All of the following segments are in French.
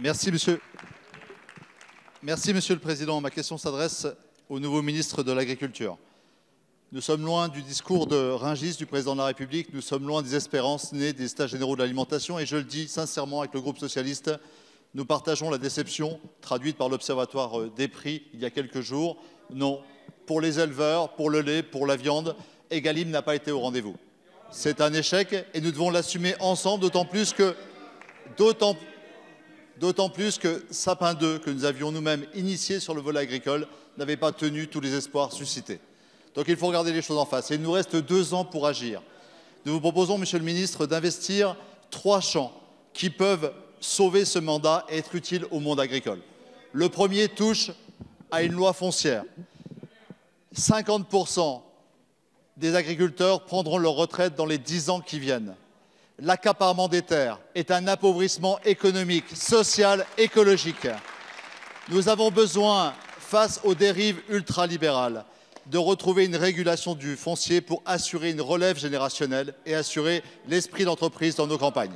Merci, monsieur le Président. Ma question s'adresse au nouveau ministre de l'Agriculture. Nous sommes loin du discours de Rungis du Président de la République, nous sommes loin des espérances nées des États généraux de l'alimentation et je le dis sincèrement avec le groupe socialiste, nous partageons la déception traduite par l'Observatoire des prix il y a quelques jours. Non, pour les éleveurs, pour le lait, pour la viande, Egalim n'a pas été au rendez-vous. C'est un échec et nous devons l'assumer ensemble, d'autant plus que Sapin 2, que nous avions nous-mêmes initié sur le volet agricole, n'avait pas tenu tous les espoirs suscités. Donc il faut regarder les choses en face. Et il nous reste 2 ans pour agir. Nous vous proposons, Monsieur le Ministre, d'investir 3 champs qui peuvent sauver ce mandat et être utiles au monde agricole. Le premier touche à une loi foncière. 50% des agriculteurs prendront leur retraite dans les 10 ans qui viennent. L'accaparement des terres est un appauvrissement économique, social, écologique. Nous avons besoin, face aux dérives ultralibérales, de retrouver une régulation du foncier pour assurer une relève générationnelle et assurer l'esprit d'entreprise dans nos campagnes.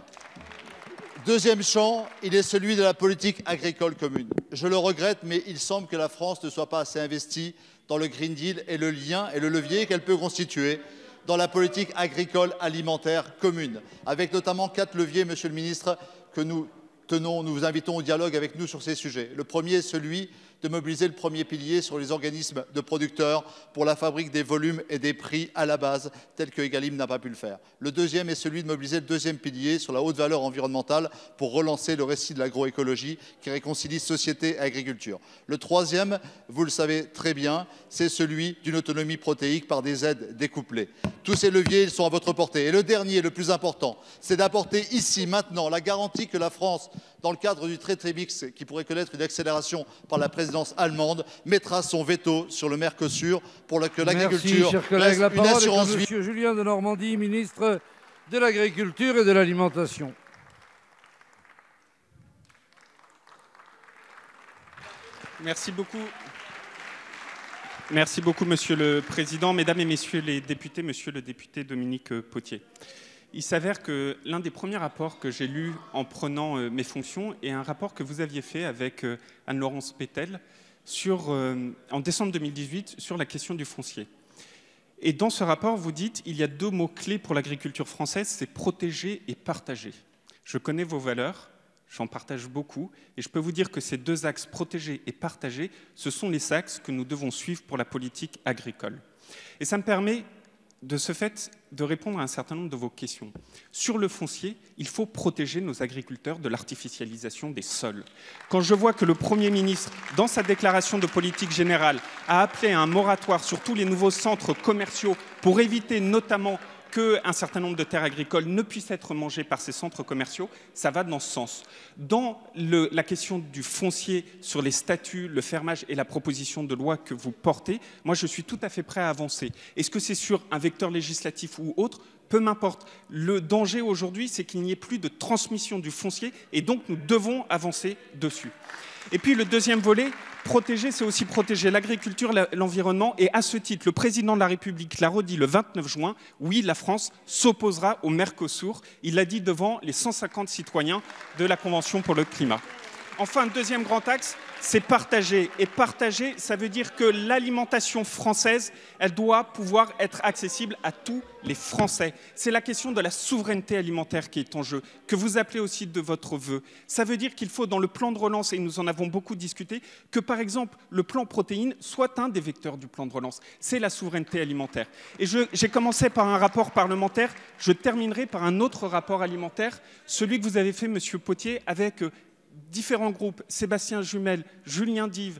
Deuxième champ, il est celui de la politique agricole commune. Je le regrette, mais il semble que la France ne soit pas assez investie dans le Green Deal et le lien et le levier qu'elle peut constituer dans la politique agricole alimentaire commune, avec notamment 4 leviers, Monsieur le Ministre, que nous vous invitons au dialogue avec nous sur ces sujets. Le premier est celui de mobiliser le premier pilier sur les organismes de producteurs pour la fabrique des volumes et des prix à la base, tel que Egalim n'a pas pu le faire. Le deuxième est celui de mobiliser le deuxième pilier sur la haute valeur environnementale pour relancer le récit de l'agroécologie qui réconcilie société et agriculture. Le troisième, vous le savez très bien, c'est celui d'une autonomie protéique par des aides découplées. Tous ces leviers, ils sont à votre portée. Et le dernier, le plus important, c'est d'apporter ici, maintenant, la garantie que la France, dans le cadre du traité mix, qui pourrait connaître une accélération par la présidence allemande, mettra son veto sur le Mercosur pour que l'agriculture reste une assurance vie. Monsieur Julien Denormandie, ministre de l'Agriculture et de l'Alimentation. Merci beaucoup. Merci beaucoup, Monsieur le Président. Mesdames et Messieurs les députés, Monsieur le député Dominique Potier. Il s'avère que l'un des premiers rapports que j'ai lus en prenant mes fonctions est un rapport que vous aviez fait avec Anne-Laurence Pétel en décembre 2018 sur la question du foncier. Et dans ce rapport, vous dites il y a 2 mots-clés pour l'agriculture française, c'est protéger et partager. Je connais vos valeurs, j'en partage beaucoup, et je peux vous dire que ces 2 axes, protéger et partager, ce sont les axes que nous devons suivre pour la politique agricole. Et ça me permet, de ce fait, de répondre à un certain nombre de vos questions. Sur le foncier, il faut protéger nos agriculteurs de l'artificialisation des sols. Quand je vois que le Premier ministre, dans sa déclaration de politique générale, a appelé à un moratoire sur tous les nouveaux centres commerciaux pour éviter notamment qu'un certain nombre de terres agricoles ne puissent être mangées par ces centres commerciaux, ça va dans ce sens. Dans la question du foncier, sur les statuts, le fermage et la proposition de loi que vous portez, moi je suis tout à fait prêt à avancer. Est-ce que c'est sur un vecteur législatif ou autre ? Peu m'importe. Le danger aujourd'hui, c'est qu'il n'y ait plus de transmission du foncier et donc nous devons avancer dessus. Et puis le deuxième volet, protéger, c'est aussi protéger l'agriculture, l'environnement. Et à ce titre, le président de la République l'a redit le 29 juin, oui, la France s'opposera au Mercosur. Il l'a dit devant les 150 citoyens de la Convention pour le climat. Enfin, deuxième grand axe, c'est partager. Et partager, ça veut dire que l'alimentation française, elle doit pouvoir être accessible à tous les Français. C'est la question de la souveraineté alimentaire qui est en jeu, que vous appelez aussi de votre vœu. Ça veut dire qu'il faut, dans le plan de relance, et nous en avons beaucoup discuté, que par exemple, le plan protéines soit un des vecteurs du plan de relance. C'est la souveraineté alimentaire. Et j'ai commencé par un rapport parlementaire, je terminerai par un autre rapport alimentaire, celui que vous avez fait, Monsieur Potier, avec différents groupes, Sébastien Jumel, Julien Dive,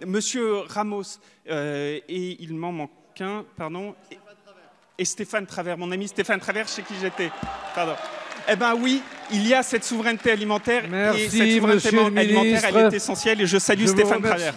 Monsieur Ramos, et il m'en manque un, pardon, et Stéphane Travers, mon ami Stéphane Travers, chez qui j'étais. Pardon. Eh bien oui, il y a cette souveraineté alimentaire. Merci, et cette souveraineté alimentaire, elle est essentielle, et je salue Stéphane Travers.